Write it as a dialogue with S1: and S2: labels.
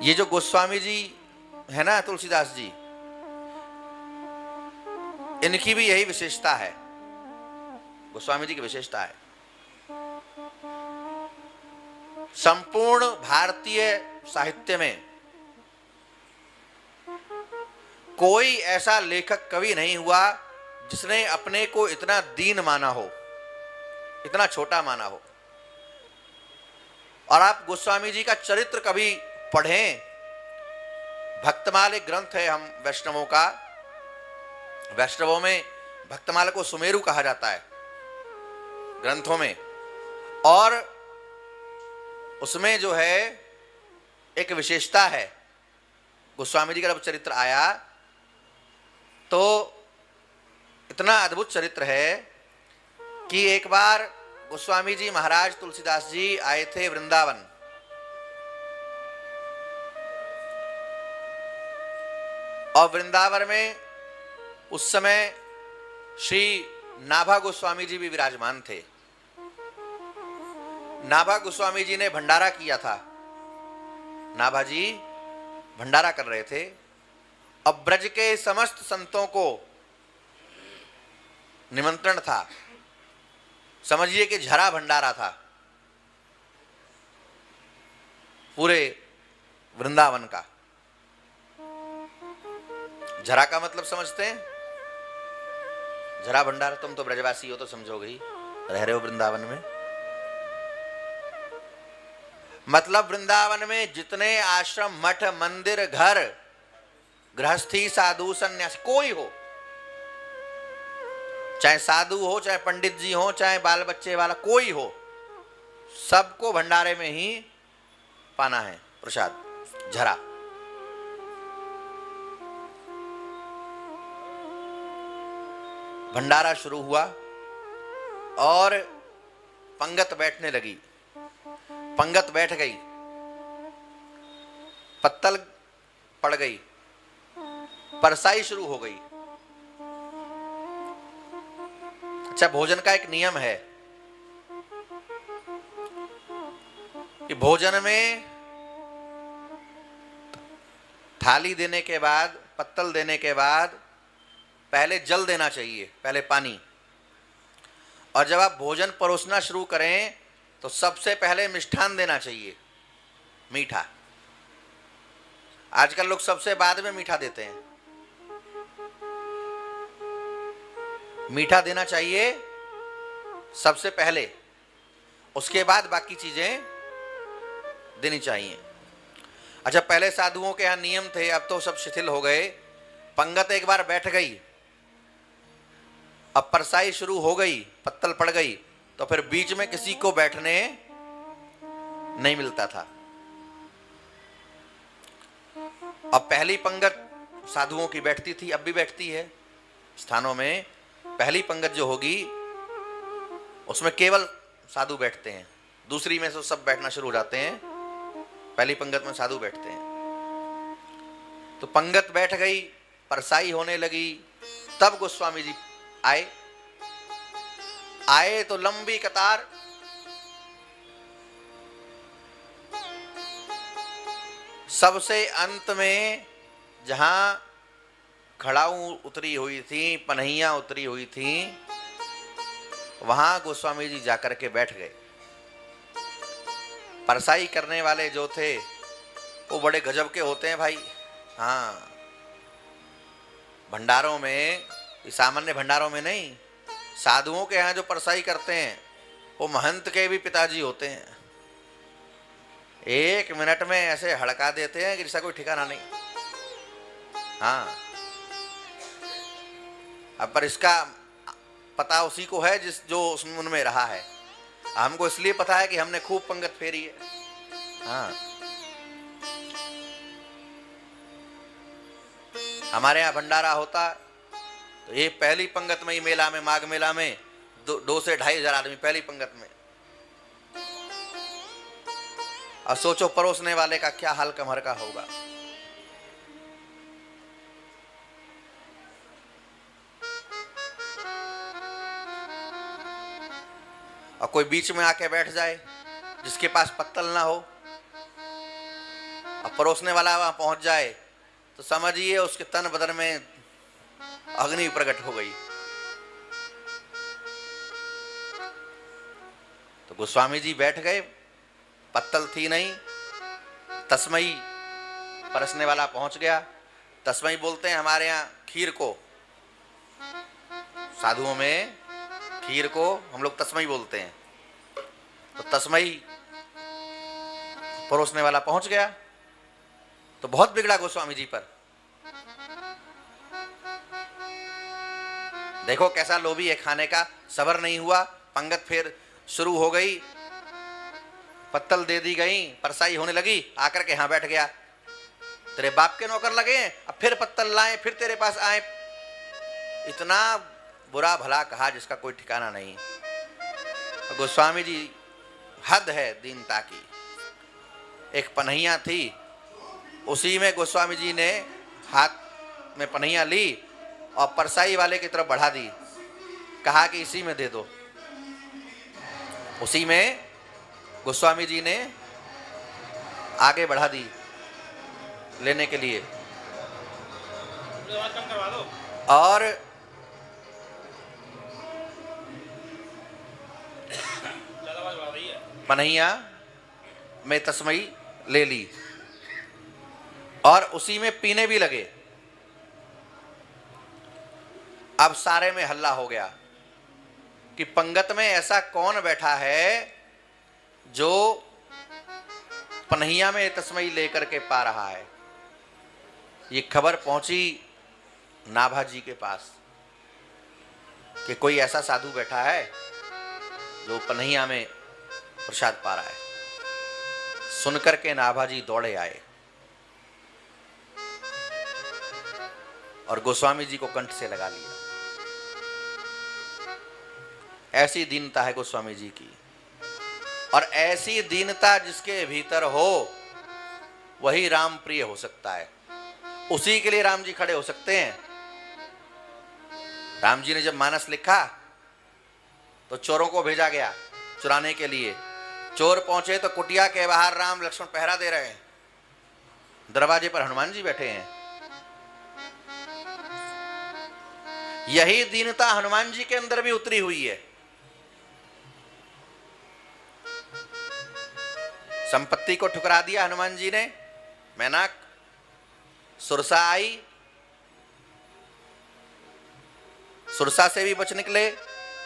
S1: ये जो गोस्वामी जी है ना, तुलसीदास जी, इनकी भी यही विशेषता है। गोस्वामी जी की विशेषता है, संपूर्ण भारतीय साहित्य में कोई ऐसा लेखक कवि नहीं हुआ जिसने अपने को इतना दीन माना हो, इतना छोटा माना हो। और आप गोस्वामी जी का चरित्र कभी पढ़ें, भक्तमाल एक ग्रंथ है हम वैष्णवों का, वैष्णवों में भक्तमाल को सुमेरु कहा जाता है ग्रंथों में, और उसमें जो है एक विशेषता है, गोस्वामी जी का जब चरित्र आया तो इतना अद्भुत चरित्र है कि एक बार गोस्वामी जी महाराज तुलसीदास जी आए थे वृंदावन, और वृंदावन में उस समय श्री नाभा गोस्वामी जी भी विराजमान थे। नाभा गोस्वामी जी ने भंडारा किया था, नाभा जी भंडारा कर रहे थे। अब ब्रज के समस्त संतों को निमंत्रण था, समझिए कि झरा भंडारा था पूरे वृंदावन का। झरा का मतलब समझते हैं? झरा भंडारा, तुम तो ब्रजवासी हो तो समझोगे ही, रह रहे हो वृंदावन में। मतलब वृंदावन में जितने आश्रम, मठ, मंदिर, घर, गृहस्थी, साधु, सन्यासी, कोई हो, चाहे साधु हो, चाहे पंडित जी हो, चाहे बाल बच्चे वाला कोई हो, सबको भंडारे में ही पाना है प्रसाद, झरा। भंडारा शुरू हुआ और पंगत बैठने लगी, पंगत बैठ गई, पत्तल पड़ गई, परसाई शुरू हो गई। अच्छा, भोजन का एक नियम है कि भोजन में थाली देने के बाद, पत्तल देने के बाद पहले जल देना चाहिए, पहले पानी। और जब आप भोजन परोसना शुरू करें तो सबसे पहले मिष्ठान देना चाहिए, मीठा। आजकल लोग सबसे बाद में मीठा देते हैं, मीठा देना चाहिए सबसे पहले, उसके बाद बाकी चीजें देनी चाहिए। अच्छा, पहले साधुओं के यहां नियम थे, अब तो सब शिथिल हो गए। पंगत एक बार बैठ गई, अब परसाई शुरू हो गई, पत्तल पड़ गई, तो फिर बीच में किसी को बैठने नहीं मिलता था। अब पहली पंगत साधुओं की बैठती थी, अब भी बैठती है स्थानों में। पहली पंगत जो होगी उसमें केवल साधु बैठते हैं, दूसरी में तो सब बैठना शुरू हो जाते हैं, पहली पंगत में साधु बैठते हैं। तो पंगत बैठ गई, परसाई होने लगी, तब गोस्वामी जी आए। आए तो लंबी कतार, सबसे अंत में जहां खड़ाऊ उतरी हुई थी, पनहियां उतरी हुई थी, वहां गोस्वामी जी जाकर के बैठ गए। परसाई करने वाले जो थे वो बड़े गजब के होते हैं भाई। हाँ, भंडारों में, सामान्य भंडारों में नहीं, साधुओं के यहाँ जो परसाई करते हैं वो महंत के भी पिताजी होते हैं। एक मिनट में ऐसे हड़का देते हैं कि जिसका कोई ठिकाना नहीं। हाँ, अब पर इसका पता उसी को है जिस जो उनमें रहा है। हमको इसलिए पता है कि हमने खूब पंगत फेरी है। हाँ, हमारे यहाँ भंडारा होता तो ये पहली पंगत में ही, मेला में, माघ मेला में 2 से 2.5 हजार आदमी पहली पंगत में। और सोचो परोसने वाले का क्या हाल कमर का होगा। और कोई बीच में आके बैठ जाए जिसके पास पत्तल ना हो, अब परोसने वाला वहां पहुंच जाए तो समझिए उसके तन बदन में अग्नि प्रकट हो गई। तो गोस्वामी जी बैठ गए, पत्तल थी नहीं, तस्मई परसने वाला पहुंच गया। तस्मई बोलते हैं हमारे यहाँ खीर को, साधुओं में खीर को हम लोग तस्मई बोलते हैं। तो तस्मई परोसने वाला पहुंच गया तो बहुत बिगड़ा गोस्वामी जी पर। देखो कैसा लोभी है, खाने का सबर नहीं हुआ, पंगत फिर शुरू हो गई, पत्तल दे दी गई, परसाई होने लगी, आकर के यहां बैठ गया। तेरे बाप के नौकर लगे हैं, अब फिर पत्तल लाए, फिर तेरे पास आए। इतना बुरा भला कहा जिसका कोई ठिकाना नहीं। गोस्वामी जी, हद है दीनता की। एक पनहिया थी, उसी में गोस्वामी जी ने हाथ में पनहिया ली और परसाई वाले की तरफ बढ़ा दी, कहा कि इसी में दे दो। उसी में गोस्वामी जी ने आगे बढ़ा दी लेने के लिए। और पनहिया में तस्मई ले ली और उसी में पीने भी लगे। अब सारे में हल्ला हो गया कि पंगत में ऐसा कौन बैठा है जो पनहिया में तस्मई लेकर के पा रहा है। ये खबर पहुंची नाभा जी के पास कि कोई ऐसा साधु बैठा है जो पनहिया में प्रसाद पा रहा है। सुनकर के नाभा जी दौड़े आए और गोस्वामी जी को कंठ से लगा लिया। ऐसी दीनता है गोस्वामी जी की, और ऐसी दीनता जिसके भीतर हो वही राम प्रिय हो सकता है। उसी के लिए राम जी खड़े हो सकते हैं। राम जी ने जब मानस लिखा तो चोरों को भेजा गया चुराने के लिए। चोर पहुंचे तो कुटिया के बाहर राम लक्ष्मण पहरा दे रहे हैं, दरवाजे पर हनुमान जी बैठे हैं। यही दीनता हनुमान जी के अंदर भी उतरी हुई है। संपत्ति को ठुकरा दिया हनुमान जी ने, मैनाक सुरसा आई, सुरसा से भी बच निकले,